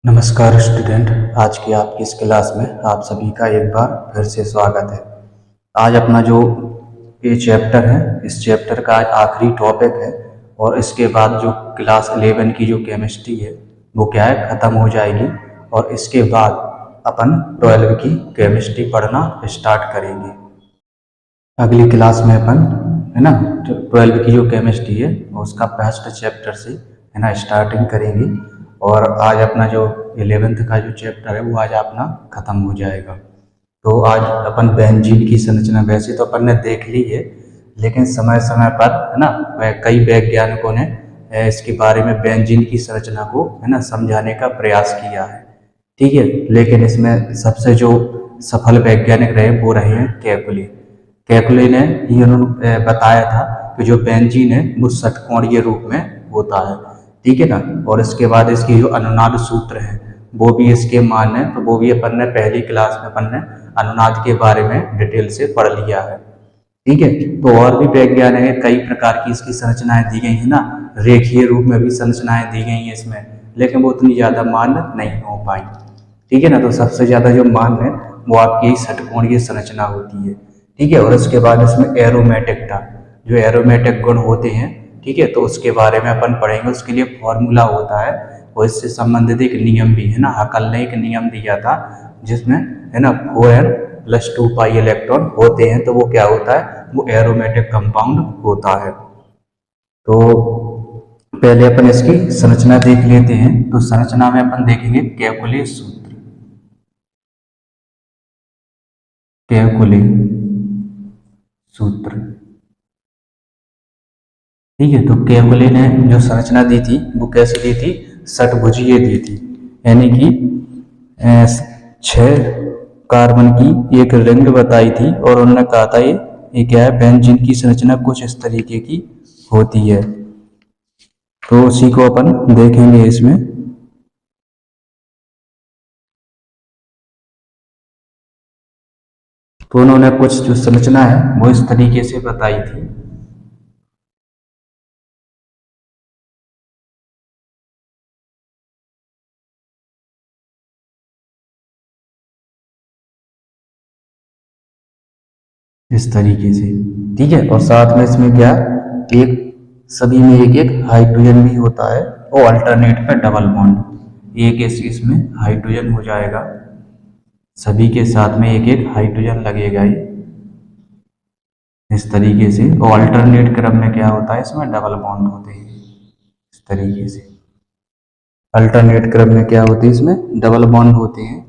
नमस्कार स्टूडेंट। आज की आपकी इस क्लास में आप सभी का एक बार फिर से स्वागत है। आज अपना जो ये चैप्टर है, इस चैप्टर का आज आखिरी टॉपिक है और इसके बाद जो क्लास 11 की जो केमिस्ट्री है वो क्या है, ख़त्म हो जाएगी और इसके बाद अपन 12 की केमिस्ट्री पढ़ना स्टार्ट करेंगे। अगली क्लास में अपन है ना 12 की जो केमिस्ट्री है उसका फर्स्ट चैप्टर से है ना स्टार्टिंग करेंगे और आज अपना जो 11th का जो चैप्टर है वो आज अपना ख़त्म हो जाएगा। तो आज अपन बेंजीन की संरचना वैसे तो अपन ने देख ली है, लेकिन समय समय पर है ना कई वैज्ञानिकों ने इसके बारे में बेंजीन की संरचना को है ना समझाने का प्रयास किया है। ठीक है, लेकिन इसमें सबसे जो सफल वैज्ञानिक रहे वो रहे हैं केकुले। केकुले ने ये उन्होंने बताया था कि जो बेंजीन है वो षटकोणीय रूप में होता है। ठीक है ना, और इसके बाद इसकी जो अनुनाद सूत्र है वो भी इसके मान है, तो वो भी अपन ने पहली क्लास में अपन ने अनुनाद के बारे में डिटेल से पढ़ लिया है। ठीक है, तो और भी वैज्ञानिक है, कई प्रकार की इसकी संरचनाएं दी गई है ना, रेखीय रूप में भी संरचनाएं दी गई हैं इसमें, लेकिन वो उतनी ज्यादा मान्य नहीं हो पाई। ठीक है ना, तो सबसे ज्यादा जो मान है वो आपकी षटकोणीय संरचना होती है। ठीक है, और उसके बाद इसमें एरोमेटिक था, जो एरोमेटिक गुण होते हैं। ठीक है, तो उसके बारे में अपन पढ़ेंगे। उसके लिए फॉर्मूला होता है और इससे संबंधित एक नियम भी है ना, हकल ने एक नियम दिया था जिसमें है ना 4n+2 पाई इलेक्ट्रॉन होते हैं, तो वो क्या होता है, वो एरोमेटिक कंपाउंड होता है। तो पहले अपन इसकी संरचना देख लेते हैं। तो संरचना में अपन देखेंगे केकुले सूत्र। केकुले सूत्र, ठीक है। तो केकुले ने जो संरचना दी थी वो कैसे दी थी, षटभुजीय दी थी, यानी कि 6 कार्बन की एक रिंग बताई थी और उन्होंने कहा था ये क्या है, बेंजीन की संरचना कुछ इस तरीके की होती है। तो उसी को अपन देखेंगे इसमें। तो उन्होंने कुछ जो संरचना है वो इस तरीके से बताई थी। इस तरीके से, ठीक है। और साथ में इसमें क्या, एक सभी में एक एक हाइड्रोजन भी होता है और अल्टरनेट पे डबल बॉन्ड, एक इसमें हाइड्रोजन हो जाएगा, सभी के साथ में एक एक हाइड्रोजन लगेगा ये इस तरीके से। और अल्टरनेट क्रम में क्या होता है, इसमें डबल बॉन्ड होते हैं इस तरीके से। अल्टरनेट क्रम में क्या होती है, इसमें डबल बॉन्ड होते हैं।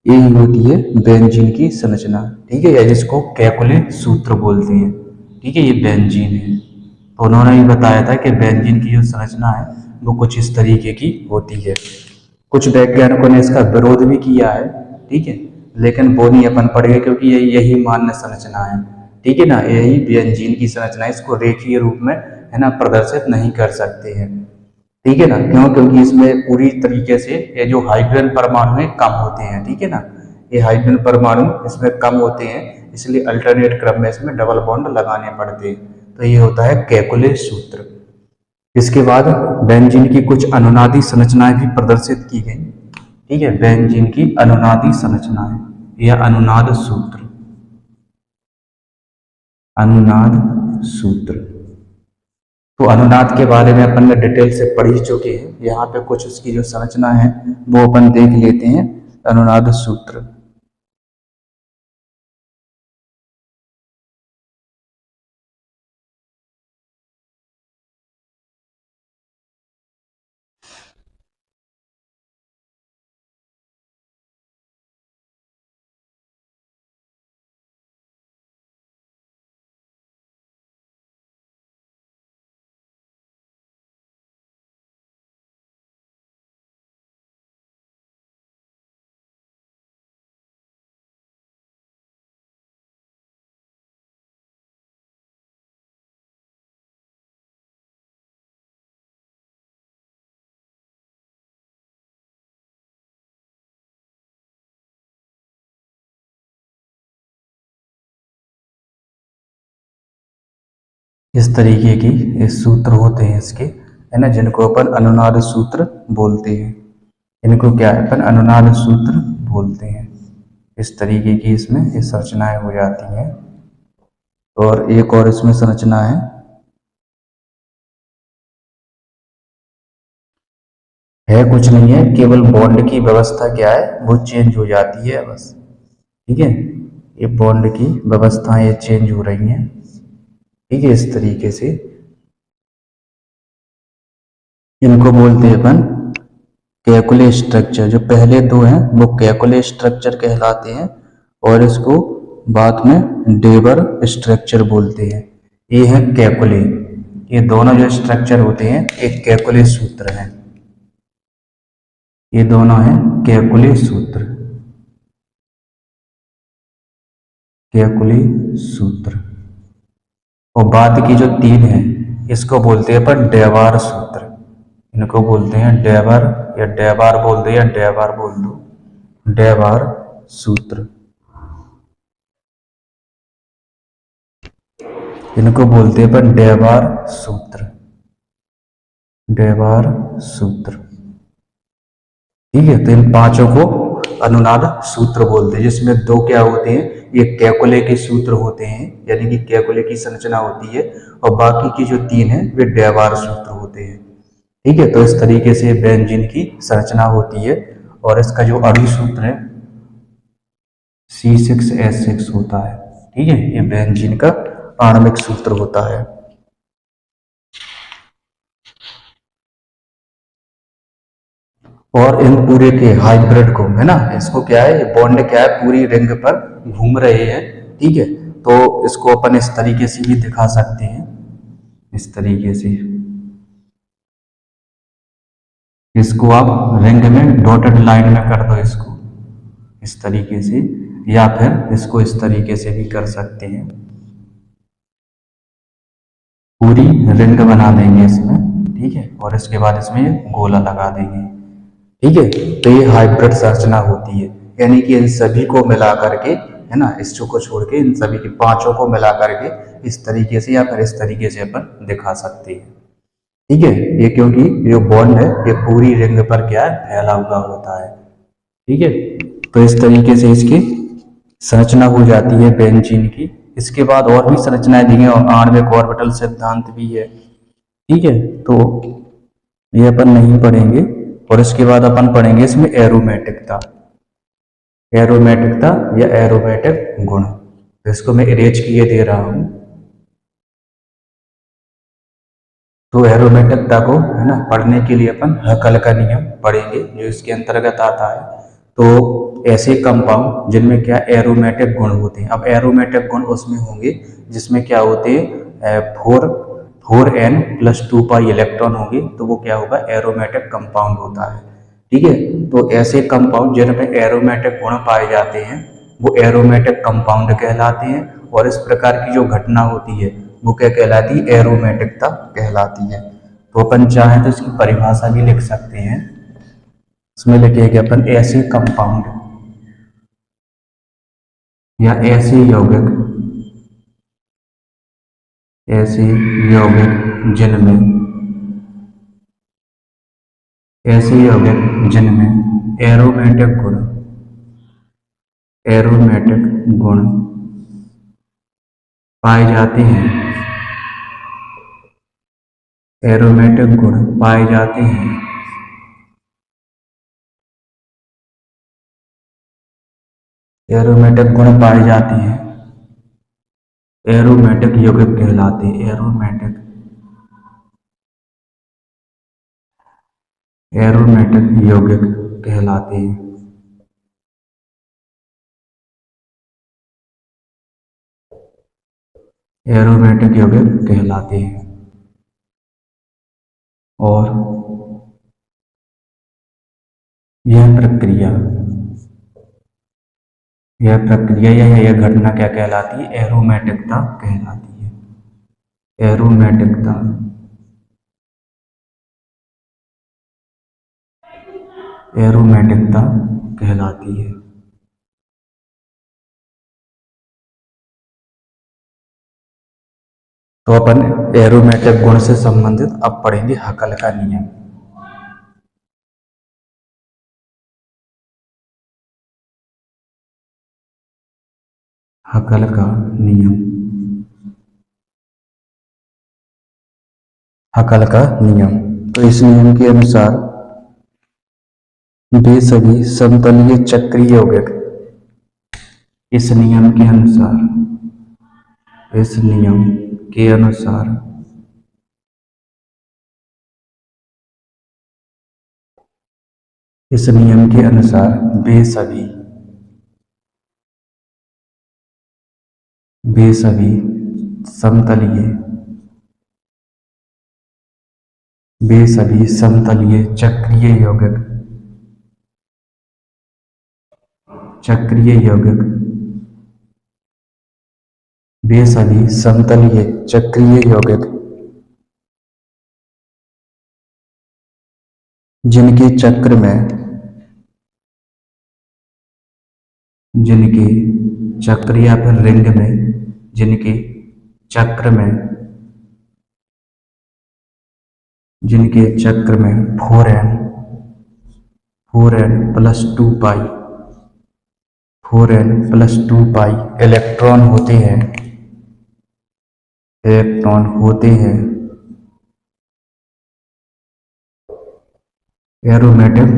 यही होती है बेंजीन की संरचना। ठीक है, या जिसको केकुले सूत्र बोलते हैं। ठीक है, ये बेंजीन है। तो उन्होंने ही बताया था कि बेंजीन की जो संरचना है वो कुछ इस तरीके की होती है। कुछ वैज्ञानिकों ने इसका विरोध भी किया है। ठीक है, लेकिन वो नहीं अपन पढ़ेंगे क्योंकि यही मान्य संरचना है। ठीक है ना, यही बेंजीन की संरचना है, इसको रेखीय रूप में है ना प्रदर्शित नहीं कर सकते हैं। ठीक है ना, क्यों, क्योंकि इसमें पूरी तरीके से ये जो हाइड्रोजन परमाणु है कम होते हैं। ठीक है ना, ये हाइड्रोजन परमाणु इसमें कम होते हैं, इसलिए अल्टरनेट क्रम में इसमें डबल बॉन्ड लगाने पड़ते हैं। तो ये होता है केकुले सूत्र। इसके बाद बेंजीन की कुछ अनुनादी संरचनाएं भी प्रदर्शित की गई। ठीक है, बेंजीन की अनुनादी संरचनाएं या अनुनाद सूत्र। अनुनाद सूत्र, तो अनुनाद के बारे में अपन ने डिटेल से पढ़ ही चुके हैं। यहाँ पे कुछ उसकी जो संरचना है वो अपन देख लेते हैं। अनुनाद सूत्र, इस तरीके की ये सूत्र होते हैं इसके, है ना, जिनको अपन अनुनाद सूत्र बोलते हैं। इनको क्या है अपन अनुनाद सूत्र बोलते हैं। इस तरीके की इसमें ये संरचनाएं हो जाती हैं। और एक और इसमें संरचना है कुछ नहीं है, केवल बॉन्ड की व्यवस्था क्या है वो चेंज हो जाती है बस। ठीक है, ये बॉन्ड की व्यवस्थाएं ये चेंज हो रही हैं। ठीक है, इस तरीके से इनको बोलते हैं अपन कैकुले स्ट्रक्चर। जो पहले दो हैं वो कैकुले स्ट्रक्चर कहलाते हैं और इसको बाद में डेबर स्ट्रक्चर बोलते हैं। ये है कैकुले, ये दोनों जो स्ट्रक्चर होते हैं एक कैकुले सूत्र हैं। ये दोनों हैं कैकुले सूत्र, कैकुले सूत्र। और बाद की जो तीन है इसको बोलते हैं अपन डेबार सूत्र। इनको बोलते हैं डेबर या डेबार बोल दो या डेबार बोल दो, डेबार सूत्र। इनको बोलते हैं अपन डेबार सूत्र, डेबार सूत्र। ठीक है, तो इन पांचों को अनुनाद सूत्र बोलते हैं, जिसमें दो क्या होते हैं, ये कैकुले के सूत्र होते हैं, यानी कि कैकुले की संरचना होती है, और बाकी की जो तीन है वे डेबार सूत्र होते हैं। ठीक है, तो इस तरीके से बेंजीन की संरचना होती है। और इसका जो अणु सूत्र है C6H6 होता है। ठीक है, ये बेंजीन का आणविक सूत्र होता है। और इन पूरे के हाइब्रिड को है ना, इसको क्या है, ये बॉन्ड क्या है पूरी रिंग पर घूम रहे हैं। ठीक है, तो इसको अपन इस तरीके से भी दिखा सकते हैं, इस तरीके से। इसको आप रिंग में डॉटेड लाइन में कर दो इसको इस तरीके से, या फिर इसको इस तरीके से भी कर सकते हैं। पूरी रिंग बना देंगे इसमें। ठीक है, और इसके बाद इसमें गोला लगा देंगे। ठीक है, तो ये हाइब्रिड संरचना होती है, यानी कि इन सभी को मिला करके है ना, इस को छोड़ के इन सभी की पांचों को मिला करके इस तरीके से या फिर इस तरीके से अपन दिखा सकते हैं। ठीक है, ये क्योंकि जो बॉन्ड है ये पूरी रिंग पर क्या है फैला हुआ होता है। ठीक है, तो इस तरीके से इसकी संरचना हो जाती है बेंजीन की। इसके बाद और भी संरचनाएं दी हैं और आणविक ऑर्बिटल सिद्धांत भी है। ठीक है, तो ये अपन नहीं पढ़ेंगे। और इसके बाद अपन पढ़ेंगे इसमें एरोमेटिकता, एरोमेटिकता या एरोमेटिक गुण। तो इसको मैं इरेज किए दे रहा हूं। तो एरोमेटिकता को है ना पढ़ने के लिए अपन हकल का नियम पढ़ेंगे जो इसके अंतर्गत आता है। तो ऐसे कंपाउंड जिनमें क्या एरोमेटिक गुण होते हैं, अब एरोमेटिक गुण उसमें होंगे जिसमें क्या होते हैं 4n+2 पाई इलेक्ट्रॉन होंगे, तो वो क्या होगा एरोमेटिक कंपाउंड होता है। ठीक है, तो ऐसे कंपाउंड जिनमें एरोमेटिक गुण पाए जाते हैं वो एरोमेटिक कंपाउंड कहलाते हैं। और इस प्रकार की जो घटना होती है वो क्या कहलाती है, एरोमेटिकता कहलाती है। तो अपन चाहें तो इसकी परिभाषा भी लिख सकते हैं। इसमें लिखेंगे अपन ऐसे कंपाउंड या ऐसे यौगिक, ऐसे यौगिक जिनमें, ऐसे यौगिक जिनमें एरोमेटिक गुण, एरोमेटिक गुण पाए जाते हैं, एरोमेटिक गुण पाए जाते हैं, एरोमेटिक गुण पाए जाते हैं, एरोमेटिक यौगिक कहलाते हैं। एरोमेटिक, एरोमेटिक यौगिक कहलाते हैं। एरोमेटिक यौगिक कहलाते हैं। और यह प्रक्रिया, यह प्रक्रिया या यह घटना क्या कहलाती है, एरोमेटिकता कहलाती है। एरोमेटिकता, एरोमेटिकता कहलाती है। तो अपन एरोमेटिक गुण से संबंधित अब पढ़ेंगे हकल का नियम। हकल का नियम। हकल का नियम। तो इस नियम के अनुसार वे सभी समतलीय चक्रीय यौगिक, इस नियम के अनुसार, इस नियम के अनुसार इस नियम के अनुसार वे सभी समतलीय चक्रीय यौगिक वे सभी समतलीय चक्रीय यौगिक जिनके चक्र या फिर रिंग में, जिनके चक्र में 4n प्लस 2 पाई इलेक्ट्रॉन होते हैं एरोमेटिक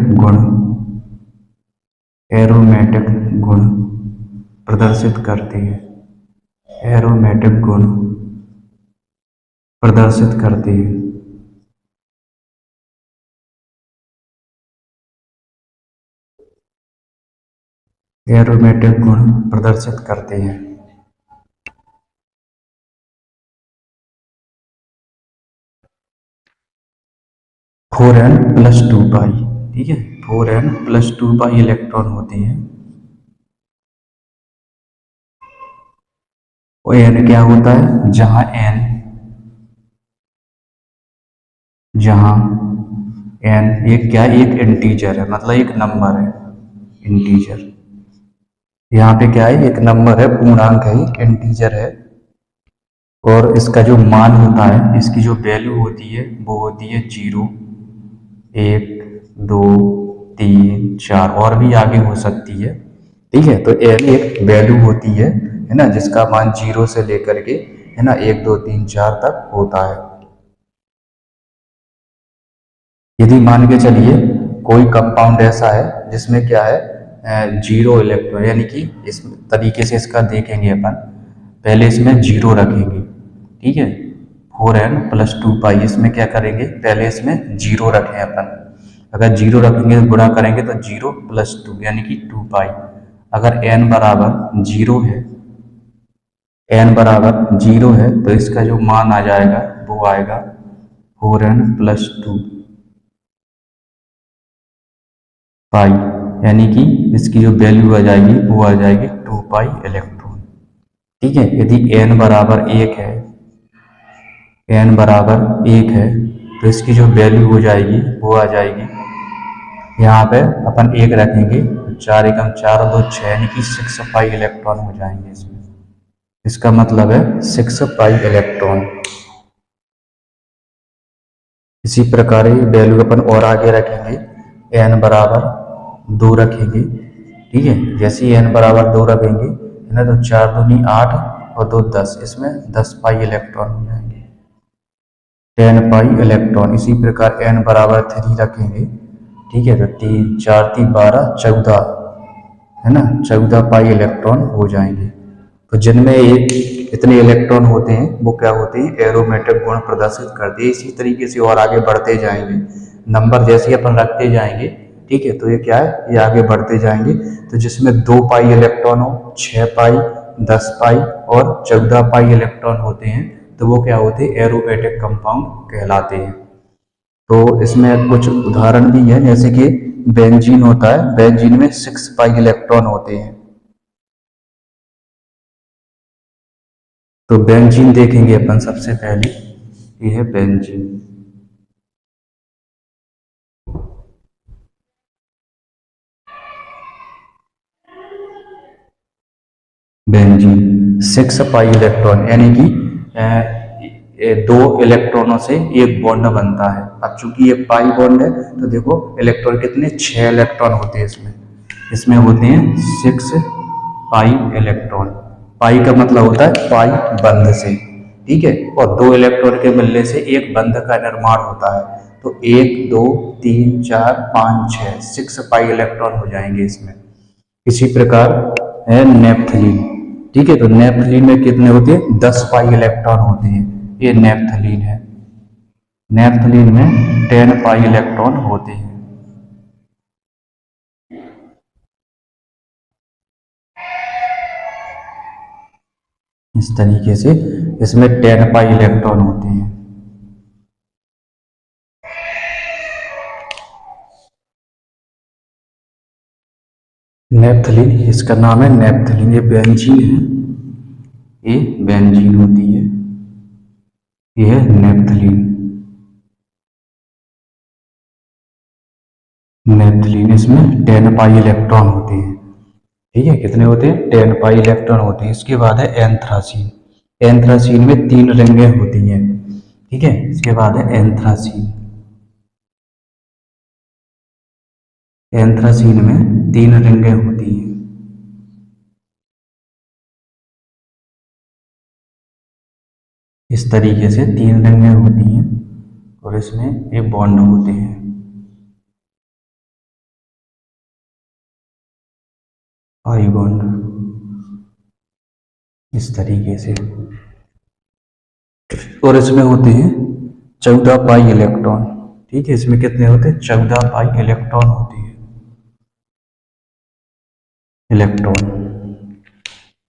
गुण प्रदर्शित करते हैं। एरोमेटिक गुण प्रदर्शित करते हैं। एरोमेटिक गुण प्रदर्शित करते हैं। 4n प्लस 2 पाई, ठीक है, 4n प्लस 2 पाई इलेक्ट्रॉन होते हैं। और n क्या होता है, जहां n एक इंटीजर है, मतलब एक नंबर है, इंटीजर। यहाँ पे क्या है, एक नंबर है, पूर्णांक है, इंटीजर है। और इसका जो मान होता है, इसकी जो वैल्यू होती है वो होती है 0, 1, 2, 3, 4 और भी आगे हो सकती है, ठीक है। तो n एक वैल्यू होती है ना, जिसका मान 0 से लेकर के, है ना, 1, 2, 3, 4 तक होता है। यदि मान के चलिए कोई कंपाउंड ऐसा है जिसमें क्या है, 0 इलेक्ट्रॉन, यानी कि इस तरीके से इसका देखेंगे अपन, पहले इसमें 0 रखेंगे, ठीक है, 4n प्लस 2 पाई, इसमें क्या करेंगे, पहले इसमें 0 रखें अपन। अगर 0 रखेंगे तो गुणा करेंगे तो 0 प्लस 2 यानी कि 2 पाई। अगर n बराबर 0 है तो इसका जो मान आ जाएगा वो आएगा 4n प्लस 2 पाई, यानी कि इसकी जो वैल्यू आ जाएगी वो आ जाएगी 2 पाई इलेक्ट्रॉन, ठीक है। यदि n बराबर 1 है तो इसकी जो वैल्यू हो जाएगी वो आ जाएगी, यहाँ पे अपन 1 रखेंगे तो 4 एकम 4 2 6, यानी कि 6 पाई इलेक्ट्रॉन हो जाएंगे इसमें। इसका मतलब है 6 पाई इलेक्ट्रॉन। इसी प्रकार ये वैल्यू अपन और आगे रखेंगे, n बराबर 2 रखेंगे, ठीक है। जैसे ही n बराबर 2 रखेंगे, है ना, तो 4 दूनी 8 और 2 10, इसमें 10 पाई इलेक्ट्रॉन हो जाएंगे, 10 पाई इलेक्ट्रॉन। इसी प्रकार n बराबर 3 रखेंगे, ठीक है, तो 3 4 3 12 14, है ना, 14 पाई इलेक्ट्रॉन हो जाएंगे। तो जिनमें इतने इलेक्ट्रॉन होते हैं वो क्या होते हैं, एरोमेटिक गुण प्रदर्शित करते हैं। इसी तरीके से और आगे बढ़ते जाएंगे, नंबर जैसे अपन रखते जाएंगे, ठीक है, तो ये क्या है, ये आगे बढ़ते जाएंगे। तो जिसमें 2 पाई इलेक्ट्रॉन हो, 6 पाई, 10 पाई और 14 पाई इलेक्ट्रॉन होते हैं, तो वो क्या होते हैं, एरोमेटिक कंपाउंड कहलाते हैं। तो इसमें कुछ उदाहरण भी है, जैसे कि बेंजीन होता है, बेंजीन में 6 पाई इलेक्ट्रॉन होते हैं। तो बेंजीन देखेंगे अपन सबसे पहले, ये है बेंजीन। बेंजीन 6 पाई इलेक्ट्रॉन, यानी कि 2 इलेक्ट्रॉनों से एक बॉन्ड बनता है। अब चूंकि ये पाई बॉन्ड है तो देखो इलेक्ट्रॉन कितने, 6 इलेक्ट्रॉन होते हैं इसमें होते हैं 6 पाई इलेक्ट्रॉन, पाई का मतलब होता है पाई बंध से, ठीक है। और दो इलेक्ट्रॉन के मिलने से एक बंध का निर्माण होता है। तो 1 2 3 4 5 6 6 पाई इलेक्ट्रॉन हो जाएंगे इसमें। इसी प्रकार है नेपथलीन, ठीक है। तो नेपथलीन में कितने होते हैं? 10 पाई इलेक्ट्रॉन होते हैं। ये नेपथलीन है। नेपथलीन में 10 पाई इलेक्ट्रॉन होते हैं। इस तरीके से इसमें 10 पाई इलेक्ट्रॉन होते हैं। नेपथलीन, इसका नाम है नेपथलीन। ये बेंजीन है, ये बेंजीन होती है, ये है नेपथलीन। नेपथलीन इसमें 10 पाई इलेक्ट्रॉन होते हैं, ठीक है। कितने होते हैं? 10 पाई इलेक्ट्रॉन होते हैं। इसके बाद है एंथ्रासीन। एंथ्रासीन में 3 रिंगें होती हैं, ठीक है। इसके बाद है एंथ्रासीन। एंथ्रासीन में 3 रिंगें होती हैं। इस तरीके से 3 रिंगें होती हैं और इसमें एक बॉन्ड होते हैं। पाई बॉन्ड इस तरीके से। और इसमें होते हैं 14 पाई इलेक्ट्रॉन, ठीक है। इसमें कितने होते हैं? 14 पाई इलेक्ट्रॉन होते हैं। इलेक्ट्रॉन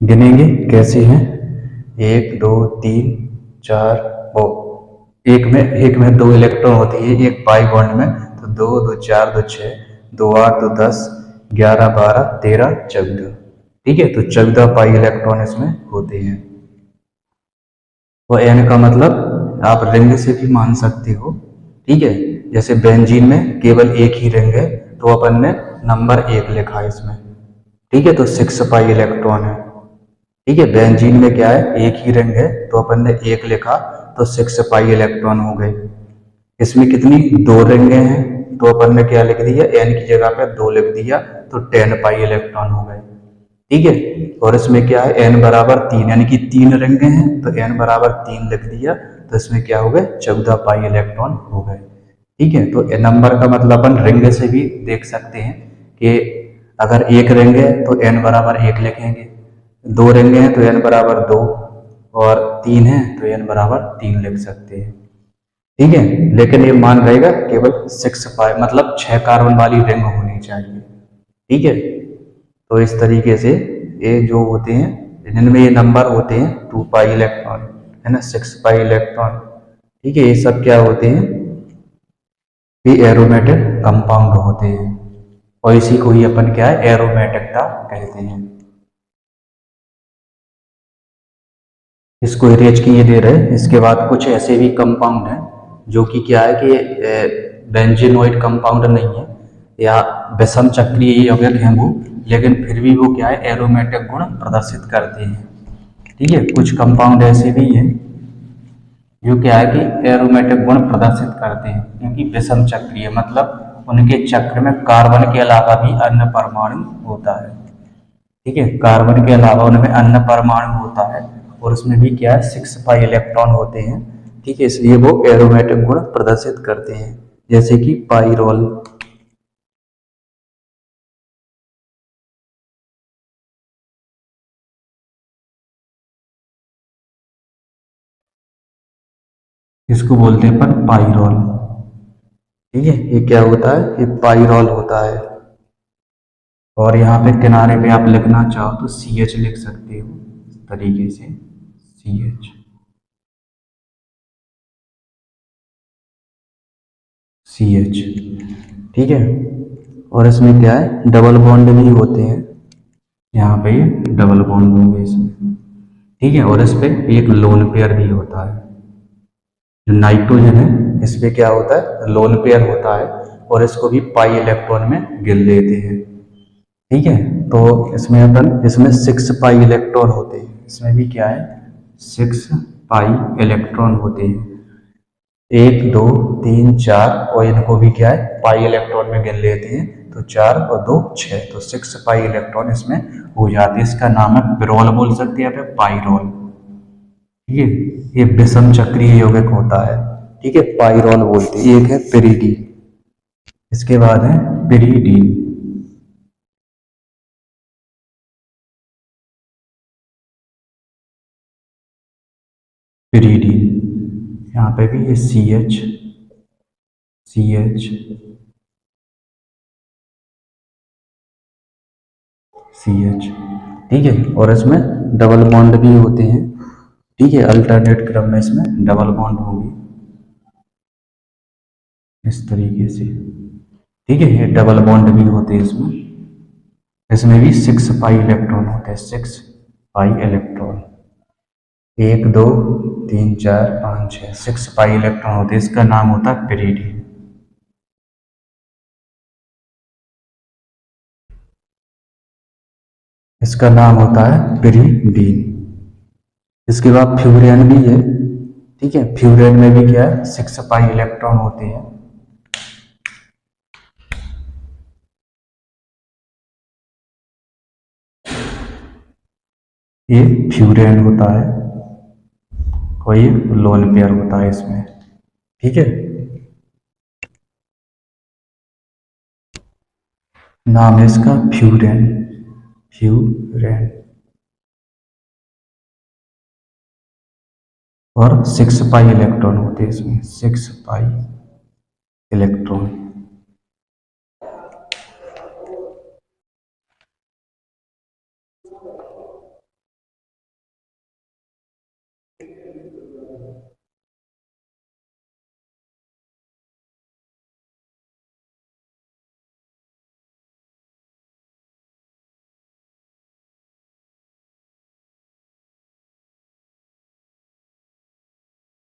गिनेंगे कैसे हैं? 1 2 3 4, वो एक में 2 इलेक्ट्रॉन होती है एक पाई बॉन्ड में। तो 2 2 4 2 6 2 8 2 10 11 12 13 14, ठीक है। तो 14 पाई इलेक्ट्रॉन इसमें होते हैं। और एन का मतलब आप रिंग से भी मान सकते हो, ठीक है। जैसे बेंजीन में केवल एक ही रिंग है तो अपन ने नंबर 1 लिखा है इसमें, ठीक है। तो 6 पाई इलेक्ट्रॉन है, ठीक है। बेंजीन में क्या है? एक ही रिंग है तो अपन ने 1 लिखा तो 6 पाई इलेक्ट्रॉन हो गए। इसमें कितनी? 2 रिंगें हैं तो अपन ने क्या लिख दिया? एन की जगह पे 2 लिख दिया तो 10 पाई इलेक्ट्रॉन हो गए, ठीक है। और इसमें क्या है? n बराबर 3, यानी कि 3 रिंगें हैं तो n बराबर 3 लिख दिया तो इसमें क्या हो गए? 14 पाई इलेक्ट्रॉन हो गए, ठीक है। तो नंबर का मतलब अपन रिंग से भी देख सकते हैं कि अगर एक रिंग है तो n बराबर 1 लिखेंगे, 2 रिंग हैं तो n बराबर 2, और 3 है तो n बराबर 3 लिख सकते हैं, ठीक है। लेकिन ये मान रहेगा केवल 6 पाई, मतलब 6 कार्बन वाली रिंग होनी चाहिए, ठीक है। तो इस तरीके से ये जो होते हैं जिनमें ये नंबर होते हैं 2 पाई इलेक्ट्रॉन, है ना, 6 पाई इलेक्ट्रॉन, ठीक है। ये सब क्या होते हैं? ये एरोमेटिक कंपाउंड होते हैं और इसी को ही अपन क्या है? एरोमेटिकता कहते हैं। इसको इरेज किए दे रहे हैं। इसके बाद कुछ ऐसे भी कंपाउंड हैं जो कि क्या है कि बेंजीनोइड कंपाउंड नहीं है या विषम चक्रीय यौगिक हैं वो, लेकिन फिर भी वो क्या है? एरोमेटिक गुण प्रदर्शित करते हैं, ठीक है। कुछ कंपाउंड ऐसे भी हैं जो क्या है कि एरोमेटिक गुण प्रदर्शित करते हैं क्योंकि विषम चक्रीय, मतलब उनके चक्र में कार्बन के अलावा भी अन्य परमाणु होता है, ठीक है। कार्बन के अलावा उनमें अन्य परमाणु होता है और उसमें भी क्या है? 6 पाई इलेक्ट्रॉन होते हैं, ठीक है। इसलिए वो एरोमेटिक गुण प्रदर्शित करते हैं, जैसे कि पाइरोल। इसको बोलते हैं अपन पाइरोल, ठीक है। ये क्या होता है? ये पाइरोल होता है। और यहाँ पे किनारे पे आप लिखना चाहो तो CH लिख सकते हो, इस तरीके से CH, CH, ठीक है। और इसमें क्या है? डबल बॉन्ड भी होते हैं। यहाँ पे ये डबल बॉन्ड होंगे इसमें, ठीक है। और इस पे एक लोन पेयर भी होता है। जो नाइट्रोजन है इस पे क्या होता है? लोन पेयर होता है और इसको भी पाई इलेक्ट्रॉन में गिन लेते हैं, ठीक है। तो इसमें अपन इसमें 6 पाई इलेक्ट्रॉन होते हैं। इसमें भी क्या है? 6 पाई इलेक्ट्रॉन होते हैं, 1 2 3 4, और इनको भी क्या है? पाई इलेक्ट्रॉन में गिन लेते हैं तो 4 और 2 6, तो 6 पाई इलेक्ट्रॉन इसमें हो जाते हैं। इसका नाम है पिरोल, बोल सकते हैं यहाँ पे पाइरोल। ठीक है, ये विषम चक्रीय यौगिक होता है। ठीक है, पाइरोल बोलते हैं। एक है पिरीडीन, इसके बाद है पिरीडीन। पिरीडीन, यहाँ पे भी ये CH CH CH। ठीक है, और इसमें डबल बॉन्ड भी होते हैं। ठीक है, अल्टरनेट क्रम में इसमें डबल बॉन्ड होंगे इस तरीके से। ठीक है, ये डबल बॉन्ड भी होते हैं इसमें। इसमें भी 6 पाई इलेक्ट्रॉन होते हैं, 6 पाई इलेक्ट्रॉन। 1 2 3 4 5 6, 6 पाई इलेक्ट्रॉन होते हैं। इसका नाम होता है पिरीडीन। इसका नाम होता है पिरीडीन। इसके बाद फ्यूरेन भी है। ठीक है, फ्यूरेन में भी क्या है, 6 पाई इलेक्ट्रॉन होते हैं। ये फ्यूरेन होता है, कोई लोन पेयर होता है इसमें। ठीक है, नाम है इसका फ्यूरेन। फ्यूरेन, और 6 पाई इलेक्ट्रॉन होते हैं इसमें, 6 पाई इलेक्ट्रॉन।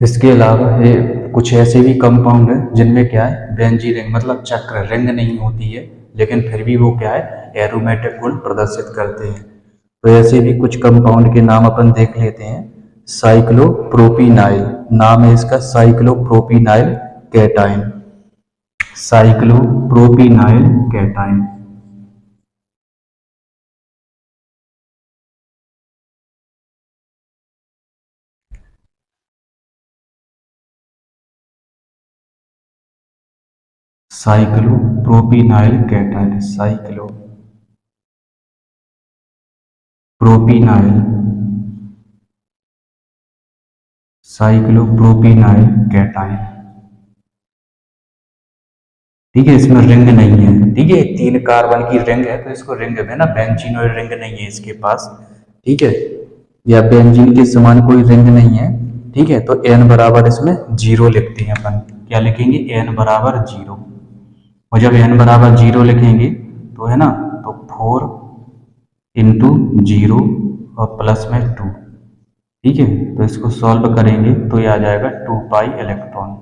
इसके अलावा ये कुछ ऐसे भी कंपाउंड हैं जिनमें क्या है, बेंजीन रिंग मतलब चक्र रिंग नहीं होती है, लेकिन फिर भी वो क्या है, एरोमेटिक गुण प्रदर्शित करते हैं। तो ऐसे भी कुछ कंपाउंड के नाम अपन देख लेते हैं। साइक्लोप्रोपीनाइल, नाम है इसका cyclopropenyl cation. Cyclopropenyl cation. Cyclopropenyl cation, cyclopropenyl, cyclopropenyl cation. ठीक है, इसमें रिंग नहीं है। ठीक है, 3 कार्बन की रिंग है, तो इसको रिंग में ना, बेंजीन और रिंग नहीं है इसके पास। ठीक है, या बेंजीन के समान कोई रिंग नहीं है। ठीक है, तो n बराबर इसमें 0 लिखते हैं अपन। क्या लिखेंगे, n बराबर 0। और जब n बराबर 0 लिखेंगे तो है ना, तो 4 इंटू 0 और प्लस में 2। ठीक है, तो इसको सॉल्व करेंगे तो ये आ जाएगा 2 पाई इलेक्ट्रॉन।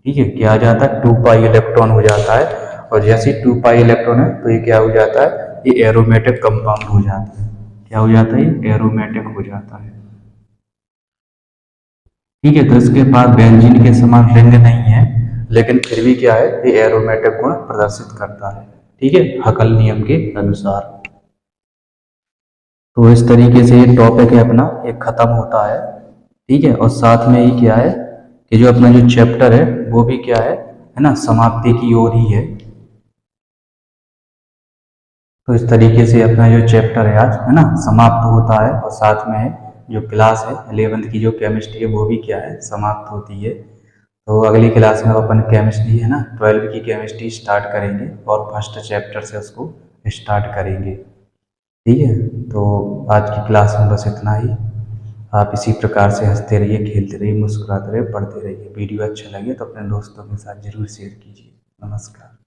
ठीक है, क्या आ जाता है, 2 पाई इलेक्ट्रॉन हो जाता है। और जैसे 2 पाई इलेक्ट्रॉन है तो ये क्या हो जाता है, ये एरोमेटिक कंपाउंड हो जाता है। क्या हो जाता है, ये एरोमेटिक हो जाता है। ठीक है, तो इसके बाद बेंजीन के समान रिंग नहीं है, लेकिन फिर भी क्या है, ये एरोमेटिक गुण प्रदर्शित करता है। ठीक है, हकल नियम के अनुसार। तो इस तरीके से ये टॉपिक है अपना, ये खत्म होता है। ठीक है, और साथ में ही क्या है कि जो अपना जो चैप्टर है वो भी क्या है ना, समाप्ति की ओर ही है। तो इस तरीके से अपना जो चैप्टर है आज है ना, समाप्त होता है। और साथ में जो क्लास है 11th की जो केमिस्ट्री है वो भी क्या है, समाप्त होती है। तो अगली क्लास में अपन केमिस्ट्री है ना, 12 की केमिस्ट्री स्टार्ट करेंगे और फर्स्ट चैप्टर से उसको स्टार्ट करेंगे। ठीक है, तो आज की क्लास में बस इतना ही। आप इसी प्रकार से हंसते रहिए, खेलते रहिए, मुस्कुराते रहिए, पढ़ते रहिए। वीडियो अच्छा लगे तो अपने दोस्तों के साथ जरूर शेयर कीजिए। नमस्कार।